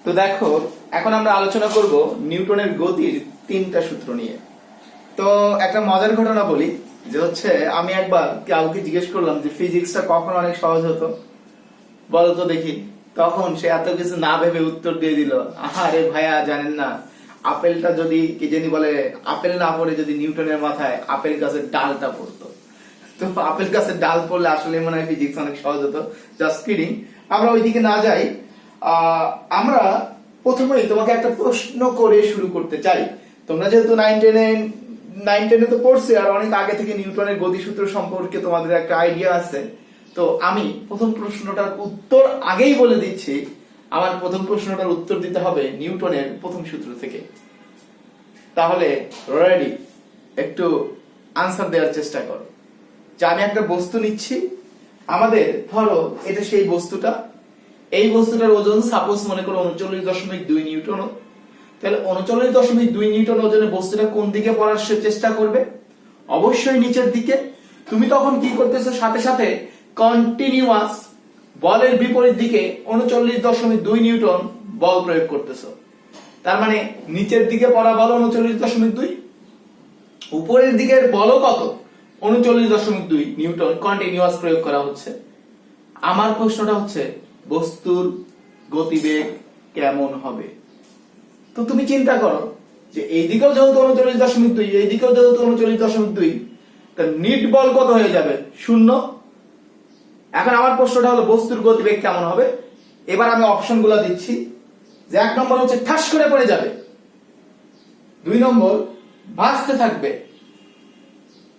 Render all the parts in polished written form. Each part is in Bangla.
তো দেখো, এখন আমরা আলোচনা করব নিউটনের গতির তিনটা সূত্র নিয়ে। তো একটা মজার ঘটনা বলি, যে হচ্ছে আমি একবার কাউকে জিজ্ঞেস করলাম যে ফিজিক্সটা কখন অনেক সহজ হতো বলতো দেখি। তখন সে এত কিছু না ভেবে উত্তর দিয়ে দিল, আরে ভাইয়া জানেন না, আপেলটা যদি কি জানি বলে, আপেল না পড়ে যদি নিউটনের মাথায় আপেল গাছের ডালটা পড়তো। তো আপেল গাছের ডাল পড়লে আসলে মনে হয় ফিজিক্স অনেক সহজ হতো। জাস্ট কিডিং, আমরা ওইদিকে না যাই। আমরা প্রথমেই তোমাকে একটা প্রশ্ন করে শুরু করতে চাই। তোমরা যেহেতু নাইন টেনে তো পড়ছে, আর অনেক আগে থেকে নিউটনের গতিসূত্র সম্পর্কে তোমাদের একটা আইডিয়া আছে। তো আমি প্রথম প্রশ্নটার উত্তর আগেই বলে দিচ্ছি। আমার প্রথম প্রশ্নটার উত্তর দিতে হবে নিউটনের প্রথম সূত্র থেকে। তাহলে রেডি? একটু আনসার দেওয়ার চেষ্টা করো। যে আমি একটা বস্তু নিচ্ছি, আমাদের ধরো এটা সেই বস্তুটা, এই বস্তুটার ওজন সাপোজ মনে করো 39.2 নিউটন। তাহলে 39.2 নিউটন ওজনের বস্তুটা কোন দিকে পড়ার চেষ্টা করবে? অবশ্যই নিচের দিকে। তুমি তখন কি করতেছো, সাথে সাথে কন্টিনিউয়াস বলের বিপরীত দিকে 39.2 নিউটন বল প্রয়োগ করতেছো। তার মানে নিচের দিকে পড়া বল 39.2, উপরের দিকের বল কত? 39.2 নিউটন কন্টিনিউয়াস প্রয়োগ করা হচ্ছে। আমার প্রশ্নটা হচ্ছে বস্তুর গতিবেগ কেমন হবে? তো তুমি চিন্তা করো যে এইদিকেও যেহেতু 39.2, এইদিকেও যেহেতু 39.2, তা নিট বল কত হয়ে যাবে? 0। এখন আমার প্রশ্নটা হলো বস্তুর গতিবেগ কেমন হবে? এবার আমি অপশন গুলা দিচ্ছি। যে 1 নম্বর হচ্ছে ঠাস করে পড়ে যাবে, 2 নম্বর ভাসতে থাকবে,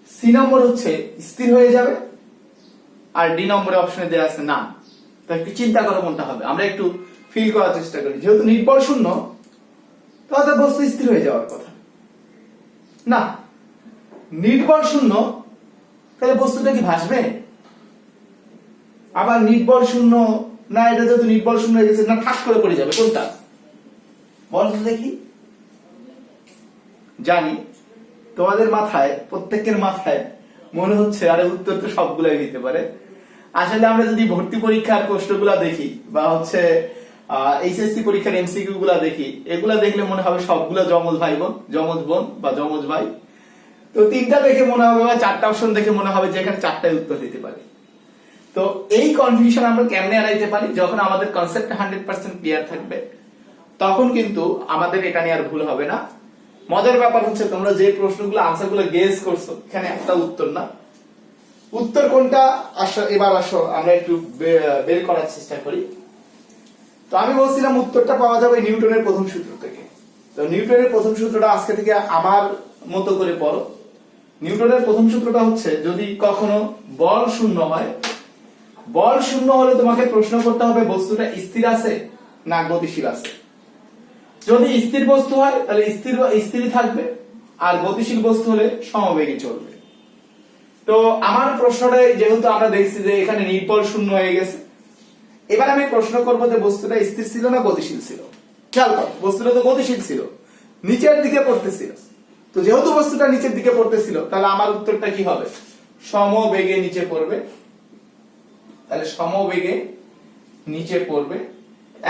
সি নম্বর হচ্ছে স্থির হয়ে যাবে, আর ডি নম্বরে অপশনে দেওয়া আছে না। তো একটু চিন্তা করো কোনটা হবে। আমরা একটু ফিল করার চেষ্টা করি। যেহেতু নিট বল 0, তাহলে বস্তু স্থির হয়ে যাওয়ার কথা না। নিট বল 0, তাহলে বস্তুটা কি ভাসবে? আবার নিট বল 0 না, এটা যেহেতু নিট বল 0 হয়ে গেছে, না ঠাস করে পড়ে যাবে, কোনটা বল তো দেখি? জানি তোমাদের মাথায়, প্রত্যেকের মাথায় মনে হচ্ছে আরে উত্তর তো সবগুলাই দিতে পারে। আসলে আমরা যদি ভর্তি পরীক্ষার প্রশ্নগুলা দেখি বা হচ্ছে এইচএসসি পরীক্ষার এমসিকিউ গুলা দেখি, এগুলা দেখলে মনে হবে সবগুলা যমজ ভাই বোন, যমজ বোন বা যমজ ভাই। তো 3টা দেখে মনে হবে বা 4টা অপশন দেখে মনে হবে যে এখানে 4টাই উত্তর দিতে পারে। তো এই কনফিউশন আমরা কেমনে এড়াইতে পারি? যখন আমাদের কনসেপ্ট 100% ক্লিয়ার থাকবে, তখন কিন্তু আমাদের এটা নিয়ে আর ভুল হবে না। মজার ব্যাপার হচ্ছে তোমরা যে প্রশ্নগুলো আনসারগুলো গেস করছো, এখানে একটা উত্তর না। উত্তর কোনটা আসো, এবার আসো আমরা একটু বের করার চেষ্টা করি। তো আমি বলছিলাম উত্তরটা পাওয়া যাবে নিউটনের প্রথম সূত্র থেকে। তো নিউটনের প্রথম সূত্রটা আজকে থেকে আমার মতো করে পড়ো। নিউটনের প্রথম সূত্রটা হচ্ছে, যদি কখনো বল 0 হয়, বল 0 হলে তোমাকে প্রশ্ন করতে হবে বস্তুটা স্থির আছে না গতিশীল আছে। যদি স্থির বস্তু হয় তাহলে স্থিরই থাকবে, আর গতিশীল বস্তু হলে সমবেগে চলবে। তো আমার প্রশ্নটা যেহেতু আমরা দেখছি যে এখানে নিট বল 0 হয়ে গেছে, এবার আমি প্রশ্ন করবো যে বস্তুটা স্থির ছিল না গতিশীল ছিল। খেয়াল করো, বস্তুটা তো গতিশীল ছিল, নিচের দিকে পড়তেছিল। তো যেহেতু বস্তুটা নিচের দিকে পড়তেছিল, তাহলে আমার উত্তরটা কি হবে? সমবেগে নিচে পড়বে। তাহলে সমবেগে নিচে পড়বে।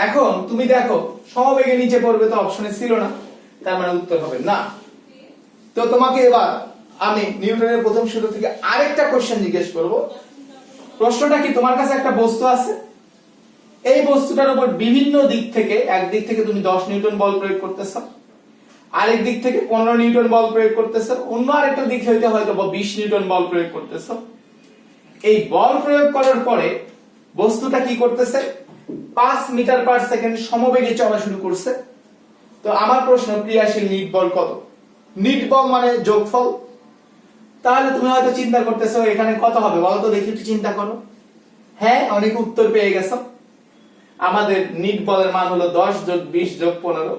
এখন তুমি দেখো সমবেগে নিচে পড়বে তো অপশনে ছিল না, তার মানে উত্তর হবে না। তো তোমাকে এবার আমি নিউটনের প্রথম সূত্র থেকে আরেকটা কোশ্চেন জিজ্ঞেস করব। প্রশ্নটা কি, তোমার কাছে একটা বস্তু আছে, এই বস্তুটার উপর বিভিন্ন দিক থেকে, একদিক থেকে তুমি 10 নিউটন বল প্রয়োগ করতেছো, আরেক দিক থেকে 15 নিউটন বল প্রয়োগ করতেছো, অন্য আরেকটা দিক হইতে হয়তো 20 নিউটন বল প্রয়োগ করতেছো। এই বল প্রয়োগ করার পরে বস্তুটা কি করতেছে? 5 মিটার পার সেকেন্ড সমবেগে চলা শুরু করছে। তো আমার প্রশ্ন, ক্রিয়াশীল নিট বল কত? নিট বল মানে যোগফল। তাহলে তুমি হয়তো চিন্তা করতেছো এখানে কত হবে বলো তো দেখি, একটু চিন্তা করো। হ্যাঁ, অনেক উত্তর পেয়ে গেছো। আমাদের নিট বলের মান হলো 10 যোগ 20 যোগ 15,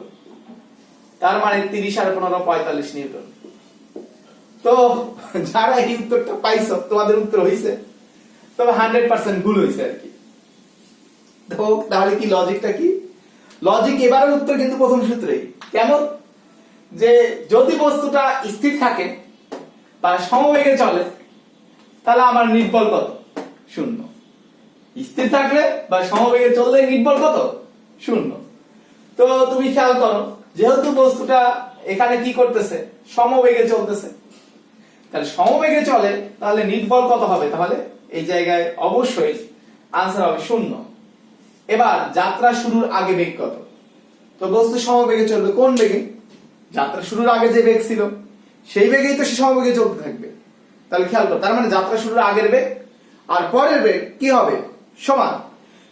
তার মানে 30 আর 15 45 নিউটন। তো যারা এই উত্তরটা পাইছো, তোমাদের উত্তর হইছে, তবে 100% ভুল হইছে আর কি। তো তাহলে কি লজিকটা কি? লজিক এবারের উত্তর কিন্তু প্রথম সূত্রেই। কেমন? যে যদি বস্তুটা স্থির থাকে বা সমবেগে চলে, তাহলে আমার নিট বল কত? 0। স্থির থাকলে বা সমবেগে চললে নিট বল কত? 0। তো তুমি খেয়াল করো, যেহেতু বস্তুটা এখানে কি করতেছে, সমবেগে চলতেছে, তাহলে সমবেগে চলে, তাহলে নিট বল কত হবে? তাহলে এই জায়গায় অবশ্যই আনসার হবে 0। এবার যাত্রা শুরুর আগে বেগ কত? তো বস্তু সমবেগে চলবে, কোন বেগে? যাত্রা শুরুর আগে যে বেগ ছিল সেই বেগেই তো সে সমবেগে চলতে থাকবে। তাহলে খেয়াল করো, তার মানে যাত্রা শুরুর আগের বেগ আর পরের বেগ কি হবে? সমান।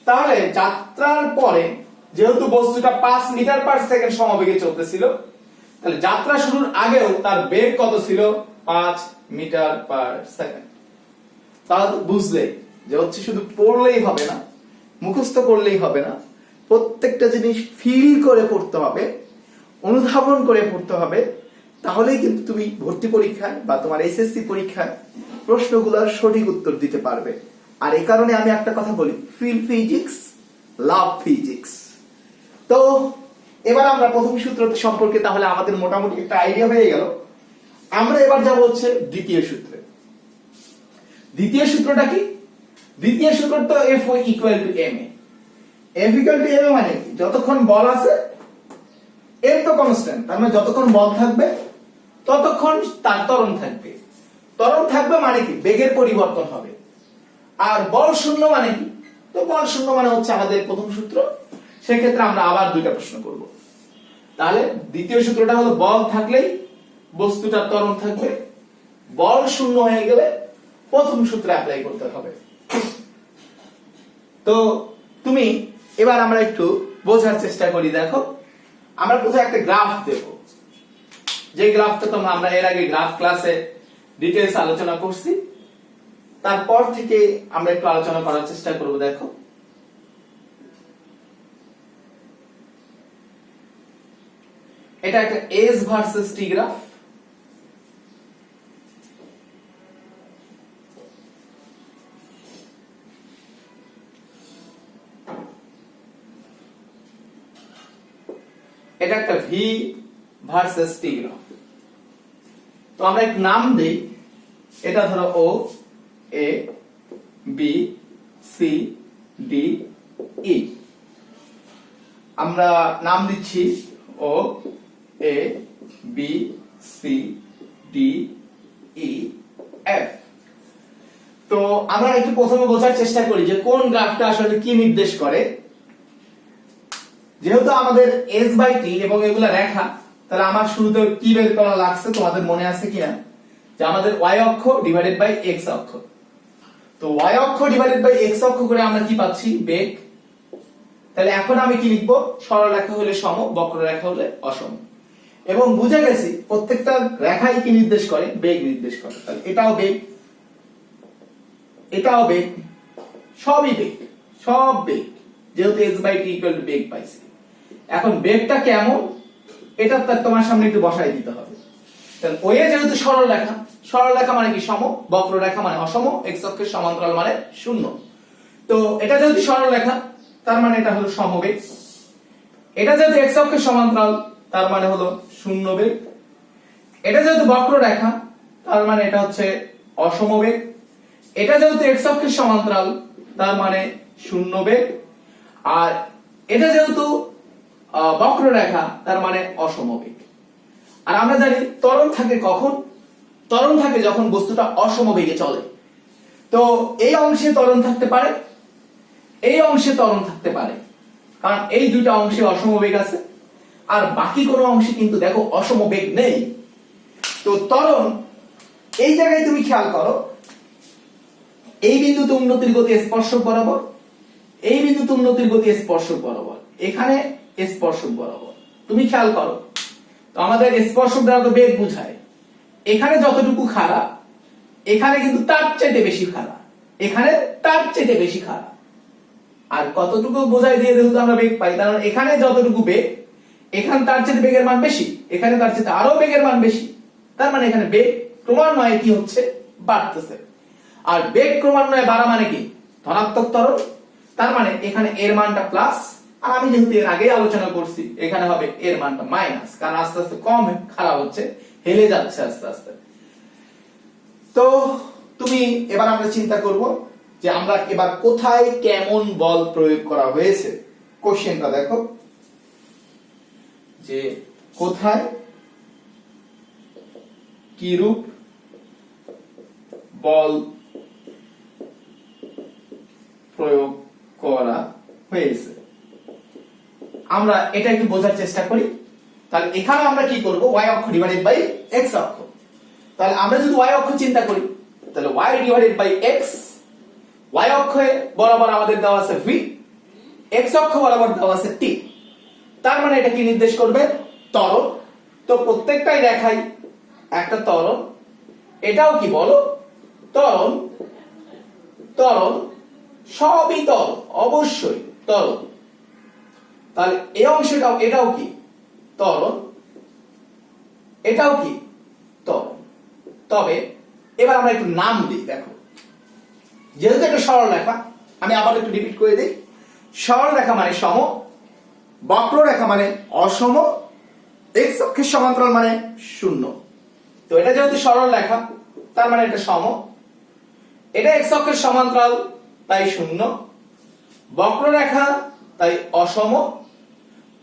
তাহলে যাত্রার পরে যেহেতু বস্তুটা 5 মিটার পার সেকেন্ড সমবেগে চলতেছিল, তাহলে যাত্রা শুরুর আগেও তার বেগ কত ছিল? 5 মিটার পার সেকেন্ড। তাহলে বুঝলে যে হচ্ছে শুধু পড়লেই হবে না, মুখস্থ করলেই হবে না, প্রত্যেকটা জিনিস ফিল করে পড়তে হবে, অনুধাবন করে পড়তে হবে। তাহলেই কিন্তু তুমি ভর্তি পরীক্ষায় বা তোমার এসএসসি পরীক্ষায় প্রশ্নগুলোর সঠিক উত্তর দিতে পারবে। আর এই কারণে আমি একটা কথা বলি, ফিল ফিজিক্স, লাভ ফিজিক্স। তো এবার আমরা প্রথম সূত্র সম্পর্কে তাহলে আমাদের মোটামুটি একটা আইডিয়া হয়ে গেল। আমরা এবার যাব হচ্ছে দ্বিতীয় সূত্রে। দ্বিতীয় সূত্রটা কি? দ্বিতীয় সূত্র তো F equal to ma। F equal to ma মানে কি? যতক্ষণ বল আছে, M তো কনস্ট্যান্ট, তার মানে যতক্ষণ বল থাকবে ততক্ষণ তার ত্বরণ থাকবে। ত্বরণ থাকবে মানে কি? বেগের পরিবর্তন হবে। আর বল শূন্য মানে কি? তো বল শূন্য মানে হচ্ছে আমাদের প্রথম সূত্র। সেক্ষেত্রে আমরা আবার দুইটা প্রশ্ন করব। তাহলে দ্বিতীয় সূত্রটা হলো বল থাকলেই বস্তুটার ত্বরণ থাকবে, বল শূন্য হয়ে গেলে প্রথম সূত্র অ্যাপ্লাই করতে হবে। তো তুমি এবার আমরা একটু বোঝার চেষ্টা করি। দেখো, আমরা প্রথমে একটা গ্রাফ দেব, যে গ্রাফটা তোমরা আমরা এর আগে গ্রাফ ক্লাসে ডিটেইলস আলোচনা করছি, তারপর থেকে আমরা একটু আলোচনা করার চেষ্টা করব। দেখো, এটা একটা এস ভার্সেস টি গ্রাফ। এটা একটা ভি ভার্সেস টি গ্রাফ। তো আমরা এক নাম দেই, এটা ধরো ও, এ, বি, সি, ডি, ই। আমরা নাম দিচ্ছি ও, এ, বি, সি, ডি, ই, এফ। তো আমরা একটু প্রথমে বোঝার চেষ্টা করি যে কোন গ্রাফটা আসলে কি নির্দেশ করে। যেহেতু আমাদের এস বাই টি এবং এগুলা রেখা, তাহলে আমার শুরুতে কি বের করা লাগছে তোমাদের মনে আছে কিনা, যে আমাদের ওয়াই অক্ষ ডিভাইডেড বাই এক্স অক্ষ। তো ওয়াই অক্ষ ডিভাইডেড বাই এক্স অক্ষ করে আমরা কি পাচ্ছি? বেগ। তাহলে এখন আমি কি লিখবো? সরলরেখা হলে সম, বক্ররেখা হলে অসম। এবং বুঝে গেছি প্রত্যেকটা রেখাই কি নির্দেশ করে? বেগ নির্দেশ করে। তাহলে এটাও বেগ, এটাও বেগ, সবই বেগ, সব বেগ, যেহেতু s by t equal to বেগ পাইছি। এখন বেগটা কেমন এটা তোমার সামনে একটু বসাই দিতে হবে। তাহলে ওয়ে যেহেতু সরল রেখা, সরল রেখা মানে কি? সম, বক্ররেখা মানে অসম, এক্স অক্ষের সমান্তরাল মানে 0। তো এটা যেহেতু সরল রেখা, তার মানে এটা হলো সমবেগ। এটা যেহেতু এক্স অক্ষের সমান্তরাল, তার মানে হলো 0 বেগ। এটা যেহেতু বক্ররেখা, তার মানে এটা হচ্ছে অসমবেগ। এটা যেহেতু এক্স অক্ষের সমান্তরাল, তার মানে 0 বেগ। আর এটা যেহেতু বক্ররেখা, তার মানে অসমবেগ। আর আমরা জানি ত্বরণ থাকে কখন? ত্বরণ থাকে যখন বস্তুটা অসমবেগে চলে। তো এই অংশে ত্বরণ থাকতে পারে, এই অংশে ত্বরণ থাকতে পারে, কারণ এই দুইটা অংশে অসমবেগ আছে, আর বাকি কোনো অংশে কিন্তু দেখো অসমবেগ নেই। তো ত্বরণ এই জায়গায় তুমি খেয়াল করো, এই বিন্দুতে উন্নতির গতি স্পর্শক বরাবর, এই বিন্দুতে উন্নতির গতি স্পর্শক বরাবর, এখানে স্পর্শক বরাবর। তুমি খেয়াল করো, তো আমাদের স্পর্শক দ্বারা তো বেগ বুঝায়। এখানে যতটুকু খাড়া, এখানে কিন্তু তার চাইতে বেশি খাড়া, এখানে তার চাইতে বেশি খাড়া। আর কতটুকু বোঝায় দিয়ে যেহেতু আমরা বেগ পাই, কারণ এখানে যতটুকু বেগ, এখানে তার চাইতে বেগের মান বেশি, এখানে তার চাইতে আরো বেগের মান বেশি। তার মানে এখানে বেগ ক্রমান্বয়ে কি হচ্ছে? বাড়তেছে। আর বেগ ক্রমান্বয়ে বাড়া মানে কি? ধনাত্মক ত্বরণ। তার মানে এখানে এর মানটা প্লাস, আর আমি যেহেতু এর আগেই আলোচনা করছি, এখানে হবে এর মানটা মাইনাস, কারণ আস্তে আস্তে কম খারাপ হচ্ছে, হেলে যাচ্ছে আস্তে আস্তে। তো তুমি এবার আমরা চিন্তা করব যে আমরা এবার কোথায় কেমন বল প্রয়োগ করা হয়েছে। কোশ্চেনটা দেখো, যে কোথায় কিরূপ বল প্রয়োগ করা হয়েছে। আমরা এটা একটু বোঝার চেষ্টা করি। তাহলে এখানে আমরা কি করব, y অক্ষ ডিভাইডেড বাই x অক্ষ। তাহলে আমরা যদি y অক্ষ চিন্তা করি, তাহলে y divided by x, y অক্ষে বরাবর আমাদের দেওয়া আছে v, x অক্ষ বরাবর দেওয়া আছে t। তার মানে এটা কি নির্দেশ করবে, ত্বরণ। তো প্রত্যেকটাই দেখাই একটা ত্বরণ, এটাও কি বলো ত্বরণ, ত্বরণ সবই ত্বরণ, অবশ্যই ত্বরণ। তাহলে এই অংশটাও, এটাও কি ত্বরণ, এটাও কি ত্বরণ। তবে এবার আমরা একটু নাম দিই। দেখো, যেহেতু একটা সরল রেখা, আমি আবার একটু রিপিট করে দিই। সরল রেখা মানে সম, বক্ররেখা মানে অসম, x অক্ষের সমান্তরাল মানে শূন্য। তো এটা যেহেতু সরল রেখা, তার মানে এটা সম, এটা x অক্ষের সমান্তরাল তাই শূন্য, বক্ররেখা তাই অসম,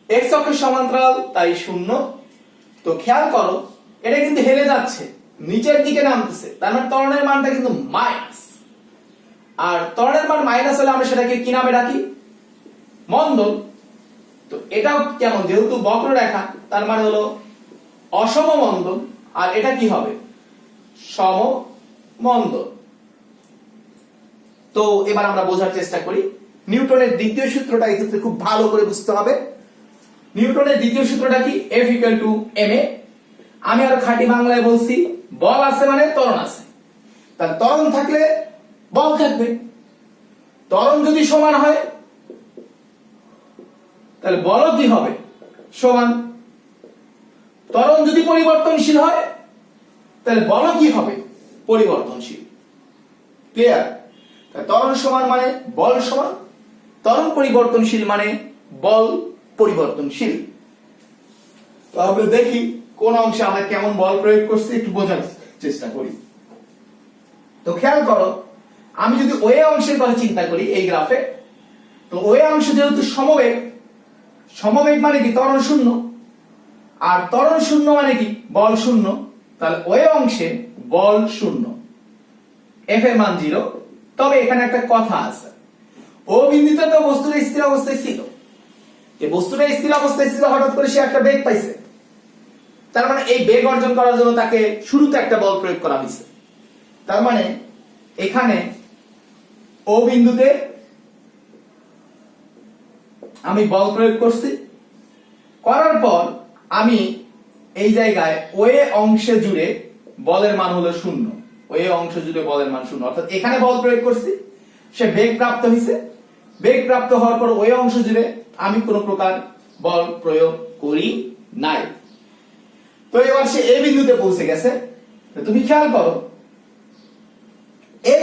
x অক্ষের সমান্তরাল তাই শূন্য। তো খেয়াল করো, এটা কিন্তু হেলে যাচ্ছে, নিচের দিকে নামতেছে, তার মানে ত্বরণের মানটা কিন্তু মাইনাস। আর ত্বরণের মান মাইনাস হলে আমরা সেটাকে কি নামে ডাকি, মন্দন। তো এটাও কেমন, যেহেতু বক্ররেখা, তার মানে হলো অসম মন্দন, আর এটা কি হবে, সম মন্দন। তো এবার আমরা বোঝার চেষ্টা করি। নিউটনের দ্বিতীয় সূত্রটা এই ক্ষেত্রে খুব ভালো করে বুঝতে হবে। নিউটনের দ্বিতীয় সূত্রটা কি, F = ma। আমি আর খাঁটি বাংলায় বলছি, বল আছে মানে ত্বরণ আছে। তাহলে ত্বরণ থাকলে বল থাকবে। ত্বরণ যদি সমান হয়, তাহলে বলও কি হবে, সমান। ত্বরণ যদি পরিবর্তনশীল হয়, তাহলে বলও কি হবে, পরিবর্তনশীল। ক্লিয়ার? ত্বরণ সমান মানে বল সমান, ত্বরণ পরিবর্তনশীল মানে বল পরিবর্তনশীল। তো আমরা দেখি কোন অংশে আমরা কেমন বল প্রয়োগ করছি, একটু বোঝার চেষ্টা করি। তো খেয়াল করো, আমি যদি ওয়ে অংশের কথা চিন্তা করি এই গ্রাফে, তো ওয়ে অংশ যেহেতু সমবেগ, সমবেগ মানে কি ত্বরণ শূন্য, আর ত্বরণ শূন্য মানে কি বল শূন্য। তাহলে ওয়ে অংশে বল শূন্য, এফ এর মান 0। তবে এখানে একটা কথা আছে, ও বিন্দুতে তো বস্তুটা স্থির অবস্থায় ছিল, যে বস্তুটা স্থির অবস্থায় ছিল, হঠাৎ করে সে একটা বেগ পাইছে। তার মানে এই বেগ অর্জন করার জন্য তাকে শুরুতে একটা বল প্রয়োগ করা হয়েছে। তার মানে এখানে ও বিন্দুতে আমি বল প্রয়োগ করছি, করার পর আমি এই জায়গায় ওয়ে অংশে জুড়ে বলের মান হলো 0, ওয়ে অংশ জুড়ে বলের মান 0। অর্থাৎ এখানে বল প্রয়োগ করছি, সে বেগ প্রাপ্ত হয়েছে। বেগ প্রাপ্ত হওয়ার পর ওয়ে অংশ জুড়ে আমি কোনো প্রকার বল প্রয়োগ করি নাই। তো এবার সে এ বিন্দুতে পৌঁছে গেছে। তুমি খেয়াল করো, এ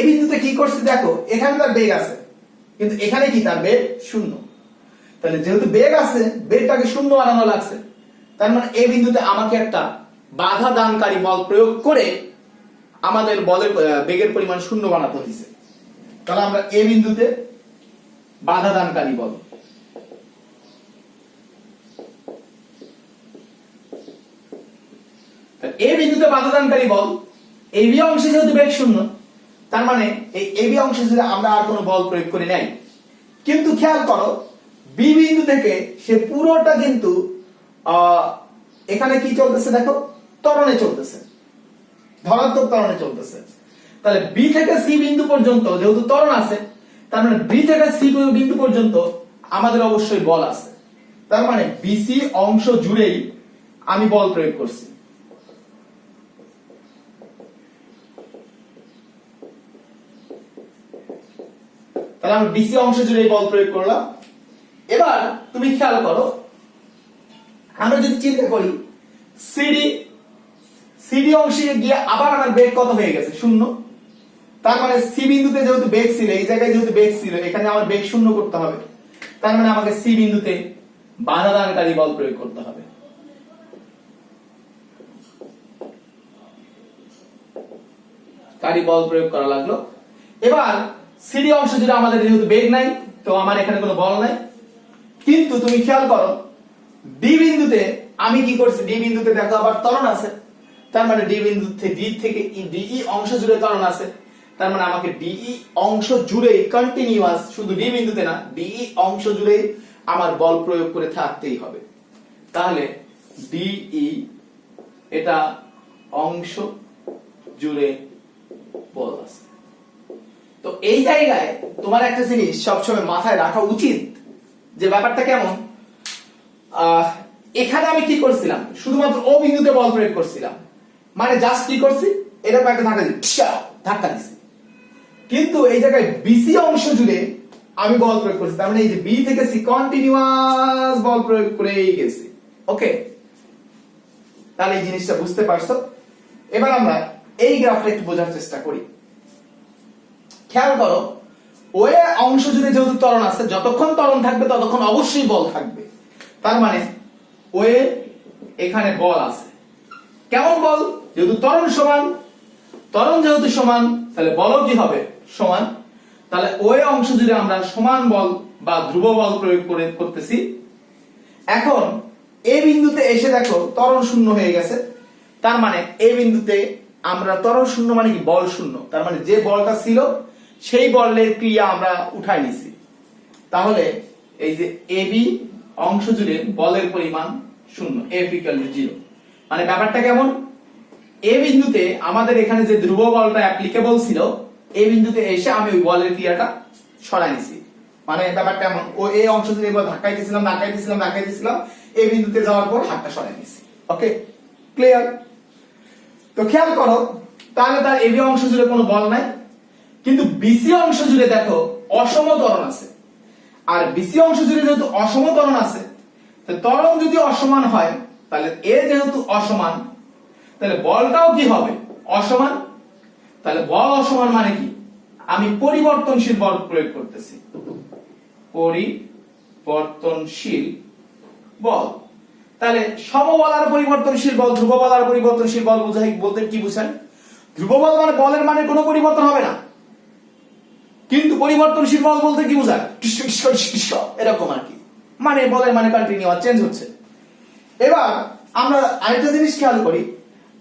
বিন্দুতে কি করছে, দেখো এখানে তার বেগ আছে, কিন্তু এখানে কি তার বেগ 0। তাহলে যেহেতু বেগ আছে, বেগটাকে 0 বানানো লাগছে। তার মানে এ বিন্দুতে আমাকে একটা বাধা দানকারী বল প্রয়োগ করে আমাদের বলের বেগের পরিমাণ 0 বানাতে হয়েছে। তাহলে আমরা এ বিন্দুতে বাধা দানকারী বল, এ বিন্দুতে বাধা দানকারী বল, এই বি অংশে যেহেতু বেগ 0, তার মানে এই এ বি অংশে যদি আমরা আর কোনো বল প্রয়োগ করি নাই। কিন্তু খেয়াল করো, বি বিন্দু থেকে সে পুরোটা কিন্তু এখানে কি চলতেছে, দেখো ত্বরণে চলতেছে, ধনাত্মক ত্বরণে চলতেছে। তাহলে বি থেকে সি বিন্দু পর্যন্ত যেহেতু ত্বরণ আছে, তার মানে বি থেকে সি বিন্দু পর্যন্ত আমাদের অবশ্যই বল আছে। তার মানে বিসি অংশ জুড়েই আমি বল প্রয়োগ করছি। তাহলে আমি বিসি অংশ জুড়েই বল প্রয়োগ করলাম। এবার তুমি খেয়াল করো, আমরা যদি চিন্তা করি সিডি অংশে গিয়ে আবার আমার বেগ কত হয়ে গেছে, 0। তার মানে সি বিন্দুতে যেহেতু বেগ ছিল, এই জায়গায় যেহেতু বেগ ছিল, এখানে আমার বেগ 0 করতে হবে। তার মানে আমাকে সি বিন্দুতে বাধা দানকারী বল প্রয়োগ করতে হবে। কারী বল প্রয়োগ করা লাগলো। এবার সিডি অংশ জুড়ে আমাদের যেহেতু বেগ নাই, তো আমার এখানে কোনো বল নাই। কিন্তু তুমি খেয়াল করো ডি বিন্দুতে আমি কি করছি, ডি বিন্দুতে দেখো আবার ত্বরণ আছে, তার মানে ডি বিন্দু থেকে ডি থেকে ডিই অংশ জুড়ে ত্বরণ আছে, তার মানে আমাকে ডিই অংশ জুড়ে কন্টিনিউয়াস, শুধু ডি বিন্দুতে না ডিই অংশ জুড়ে আমার বল প্রয়োগ করে থাকতেই হবে। তাহলে ডিই এটা অংশ জুড়ে বল আছে। তো এই জায়গায় তোমার একটা জিনিস সবসময় মাথায় রাখা উচিত যে ব্যাপারটা কেমন, এখানে আমি কি করছিলাম, শুধুমাত্র ও বিন্দুতে বল প্রয়োগ করছিলাম, মানে জাস্ট কি করছি, এরকম একটা ধাক্কা দিচ্ছি। কিন্তু এই জায়গায় বিসি অংশ জুড়ে আমি বল প্রয়োগ করছি, তার মানে এই যে বি থেকে সি কন্টিনিউয়াস বল প্রয়োগ করেই গেছি। ওকে, তাহলে এই জিনিসটা বুঝতে পারছো। এবার আমরা এই গ্রাফটা একটু বোঝার চেষ্টা করি। খেয়াল করো ওয়ে অংশ জুড়ে যেহেতু ত্বরণ আছে, যতক্ষণ ত্বরণ থাকবে ততক্ষণ অবশ্যই বল থাকবে, তার মানে ওয়ে এখানে বল আছে। কেমন বল, যেহেতু ত্বরণ সমান, ত্বরণ যেহেতু সমান তাহলে বলও কি হবে সমান, তাহলে ওয়ে অংশ জুড়ে আমরা সমান বল বা ধ্রুব বল প্রয়োগ করতেছি। এখন এই বিন্দুতে এসে দেখো ত্বরণ শূন্য হয়ে গেছে, তার মানে এই বিন্দুতে আমরা ত্বরণ শূন্য মানে কি বল শূন্য, তার মানে যে বলটা ছিল সেই বলের ক্রিয়া আমরা উঠাই নিছি। তাহলে এই যে এবি অংশ জুড়ে বলের পরিমাণ শূন্য, F = 0। মানে ব্যাপারটা কেমন, এ বিন্দুতে আমাদের এখানে যে ধ্রুব বলটা অ্যাপ্লিকেবল ছিল, এই বিন্দুতে এসে আমি ওই বলের ক্রিয়াটা সরাই নিছি। মানে ব্যাপারটা এমন, ও এই অংশ জুড়ে এবার ধাক্কাই দিছিলাম, এই বিন্দুতে যাওয়ার পর হাতটা সরাই নিছি। ওকে, ক্লিয়ার? তো খেয়াল করো তাহলে তার এবি অংশ জুড়ে কোনো বল নাই, কিন্তু বিসি অংশ জুড়ে দেখো অসম ত্বরণ আছে। আর বিসি অংশ জুড়ে যেহেতু অসম ত্বরণ আছে, তো ত্বরণ যদি অসমান হয় তাহলে এ যেহেতু অসমান তাহলে বলটাও কি হবে অসমান। তাহলে বল অসমান মানে কি, আমি পরিবর্তনশীল বল প্রয়োগ করতেছি, পরিবর্তনশীল বল। তাহলে সমবল আর পরিবর্তনশীল বল, ধ্রুব বল আর পরিবর্তনশীল বল বোঝাই বলতে কি বোঝায়, ধ্রুব বল মানে বলের মানে কোনো পরিবর্তন হবে না, কিন্তু পরিবর্তনশীল বল বলতে কি বোঝায়, এরকম আর কি, মানে বলের মানে কন্টিনিউয়াস চেঞ্জ হচ্ছে। এবার আমরা আরেকটা জিনিস খেয়াল করি,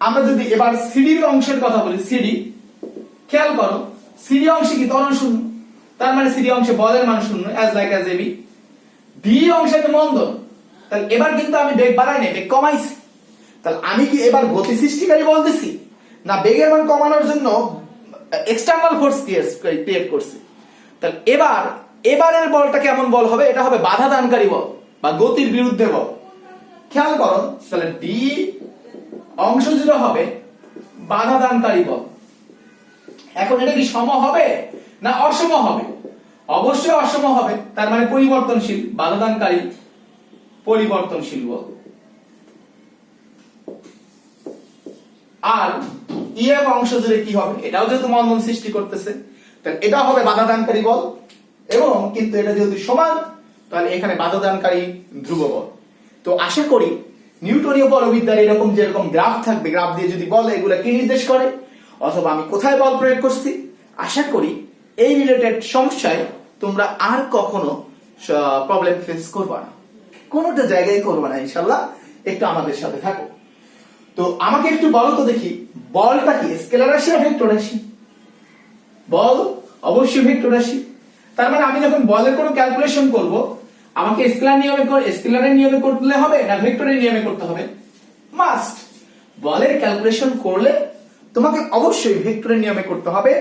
আমরা যদি এবার সিডির অংশের কথা বলি, সিডি খেয়াল করো সিডি অংশে কি ত্বরণ শূন্য, তার মানে সিডি অংশে বলের মান শূন্য, as like as A. D অংশে তো মন্দন, তাহলে এবার কিন্তু আমি বেগ বাড়াই নাই, বেগ কমাইছি। তাহলে আমি কি এবার গতি সৃষ্টিকারী বল দিছি, না বেগের মান কমানোর জন্য এক্সটার্নাল ফোর্স ক্রিয়েট করছি। তাহলে এবারের বলটা কেমন বল হবে, এটা হবে বাধা দানকারী বল বা গতির বিরুদ্ধে বল। খেয়াল করো তাহলে ডি অংশ জুড়ে হবে বাধা দানকারী বল। এখন এটা কি সম হবে না অসম হবে, অবশ্যই অসম হবে, তার মানে পরিবর্তনশীল, বাধা দানকারী পরিবর্তনশীল বল। আর ইএফ অংশ জুড়ে কি হবে, এটাও যেহেতু মন্দন সৃষ্টি করতেছে তাহলে এটা হবে বাধা দানকারী বল, এবং কিন্তু এটা যেহেতু সমান তাহলে এখানে বাধা দানকারী ধ্রুব বল। তো আশা করি নিউটনীয় বলবিদ্যার এরকম যেরকম গ্রাফ থাকবে, গ্রাফ দিয়ে যদি বলে এগুলা কি নির্দেশ করে অথবা আমি কোথায় বল প্রয়োগ করছি, আশা করি এই রিলেটেড সমস্যায় তোমরা আর কখনো প্রবলেম ফেস করবা না, কোনোটা জায়গায় করবা না ইনশাআল্লাহ। একটু আমাদের সাথে থাকো। তো আমাকে একটু বলো তো দেখি, বলটা কি স্কেলার রাশি না ভেক্টর রাশি? বল অবশ্যই ভেক্টর রাশি, তার মানে আমি যখন বলের কোনো ক্যালকুলেশন করব আমাকে স্কেলারের নিয়মে করলে হবে না ভেক্টরের নিয়মে করতে হবে? মাস্ট। বলের ক্যালকুলেশন করলে তোমাকে অবশ্যই ভেক্টরের নিয়মে করতে হবে,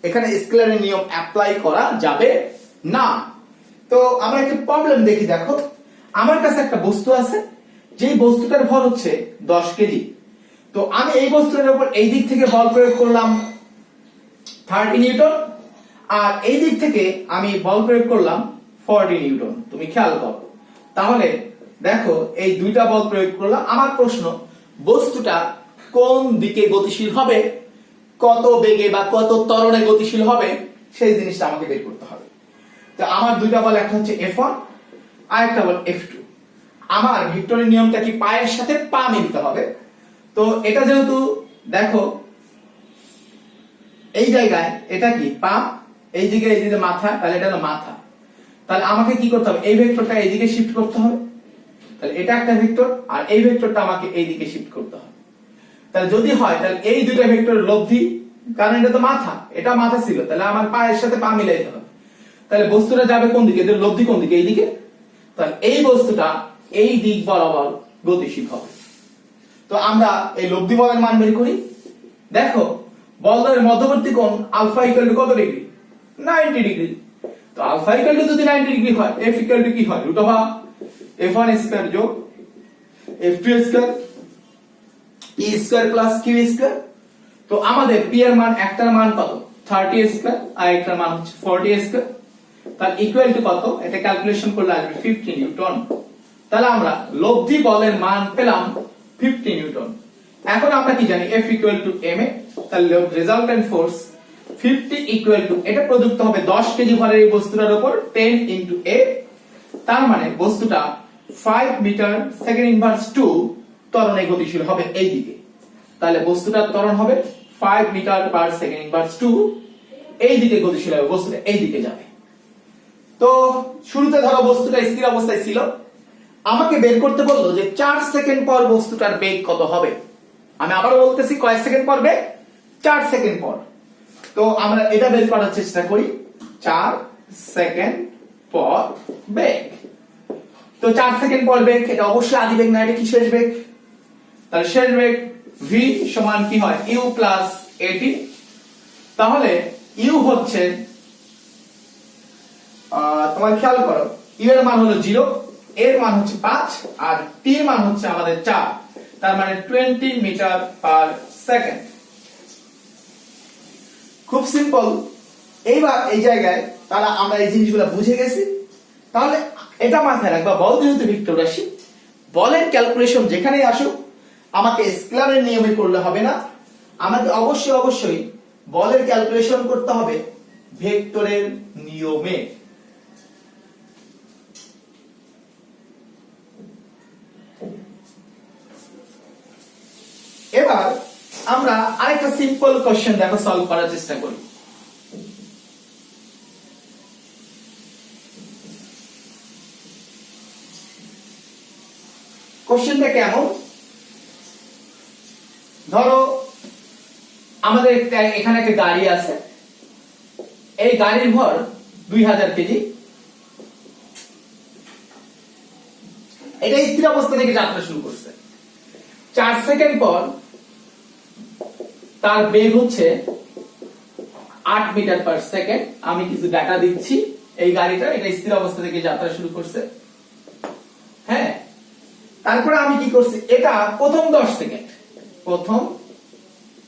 এখানে স্কেলারের নিয়ম অ্যাপ্লাই করা যাবে না। তো আমরা একটা প্রবলেম দেখি, দেখো আমার কাছে একটা বস্তু আছে, যেই বস্তুটার ভর হচ্ছে 10 কেজি। তো আমি এই বস্তুটার উপর এই দিক থেকে বল প্রয়োগ করলাম 30 নিউটন, আর এই দিক থেকে আমি বল প্রয়োগ করলাম 40 নিউটন। তুমি খেয়াল করো তাহলে দেখো এই দুইটা বল প্রয়োগ করলাম। আমার প্রশ্ন, বস্তুটা কোন দিকে গতিশীল হবে, কত বেগে বা কত ত্বরণে গতিশীল হবে, সেই জিনিসটা আমাকে বের করতে হবে। তো আমার দুইটা বল, একটা হচ্ছে F1 আর একটা বল F2। আমার ভেক্টরের নিয়মটা কি পায়ের সাথে পা মিলতে হবে। তো এটা যেহেতু দেখো এই জায়গায় এটা কি পা, এই জায়গায় এই যে মাথা, তাহলে এটা হলো মাথা। তাহলে আমাকে কি করতে হবে, এই ভেক্টরটা এইদিকে শিফট করতে হবে। তাহলে এটা একটা ভেক্টর, আর এই ভেক্টরটা আমাকে এইদিকে শিফট করতে হবে। তাহলে যদি হয় তাহলে এই দুইটা ভেক্টরের লব্ধি, কারণ এটা তো মাথা, এটা মাথা ছিল, তাহলে আমার পায়ের সাথে পা মিলাইতে হবে। তাহলে বস্তুটা যাবে কোন দিকে, এদের লব্ধি কোন দিকে, এইদিকে। তাহলে এই বস্তুটা এই দিক বরাবর গতিশীল হবে। তো আমরা এই লব্ধি বলের মান বের করি। দেখো বলদের মধ্যবর্তী কোণ আলফা ইকুয়াল টু কত ডিগ্রি, 90 ডিগ্রি। তো আলফা ইকুয়াল টু যদি 90 ডিগ্রি হয়, এফ ইকুয়াল টু কি হয়, রুট ওভার f1 স্কয়ার যোগ f2 square e square plus q square. তো আমাদের p এর মান, একটার মান কত 30 স্কয়ার আর একটার মান হচ্ছে 40 স্কয়ার। তাহলে ইকুয়াল টু কত, এটা ক্যালকুলেশন করলে আসবে 50 নিউটন। তাহলে আমরা লব্ধি বলের মান পেলাম 50 নিউটন। এখন আমরা কি জানি, F ইকুয়াল টু ma। তাহলে রেজাল্টেন্ট ফোর্স 50 ইকুয়াল টু, এটা প্রযুক্ত হবে 10 কেজি ভরের এই বস্তুটার উপর 10 ইনটু a। তার মানে বস্তুটা 5 মিটার সেকেন্ড ইনভার্স 2 ত্বরণে গতিশীল হবে এই দিকে। তাহলে বস্তুটার ত্বরণ হবে 5 মিটার পার সেকেন্ড ইনভার্স 2, এই দিকে গতিশীল হবে, বস্তুটা এই দিকে যাবে। তো শুরুতে ধরো বস্তুটা স্থির অবস্থায় ছিল, আমাকে বের করতে বললো যে 4 সেকেন্ড পর বস্তুটার বেগ কত হবে। আমি আবারও বলতেছি, কয় সেকেন্ড পর বেগ, 4 সেকেন্ড পর। তো আমরা এটা বের করার চেষ্টা করি, 4 সেকেন্ড পর বেগ। তো 4 সেকেন্ড পর বেগ, এটা অবশ্যই আদি বেগ না, এটা কি শেষ বেগ। তাহলে শেষ বেগ v সমান কি হয়, u প্লাস at। তাহলে u হচ্ছে, তোমার খেয়াল করো, u এর মান হলো 0, এর মান হচ্ছে 5 আর t এর মান হচ্ছে আমাদের 4। তার মানে 20 মিটার পার সেকেন্ড। খুব সিম্পল। এইবার এই জায়গায় তারা আমরা এই জিনিসগুলো বুঝে গেছি। তাহলে এটা মাথায় রাখবা, বল যেহেতু ভেক্টর রাশি, বলের ক্যালকুলেশন যেখানেই আসুক আমাকে স্কেলারের নিয়মে করলে হবে না, আমাকে অবশ্যই বলের ক্যালকুলেশন করতে হবে ভেক্টরের নিয়মে। এবার আমরা আরেকটা সিম্পল কোশ্চেন দেখো সলভ করার চেষ্টা করি। কোশ্চেনটা কেমন, ধরো আমাদের এখানে একটা গাড়ি আছে, এই গাড়ির ভর 2000 কেজি। এটা স্থির অবস্থা থেকে যাত্রা শুরু করছে। 4 সেকেন্ড পর তার বেগ হচ্ছে 8 মিটার পার সেকেন্ড। আমি কিছু ডাটা দিচ্ছি, এই গাড়িটা এটা স্থির অবস্থা থেকে যাত্রা শুরু করছে। হ্যাঁ, তারপরে আমি কি করছি, এটা প্রথম 10 সেকেন্ড, প্রথম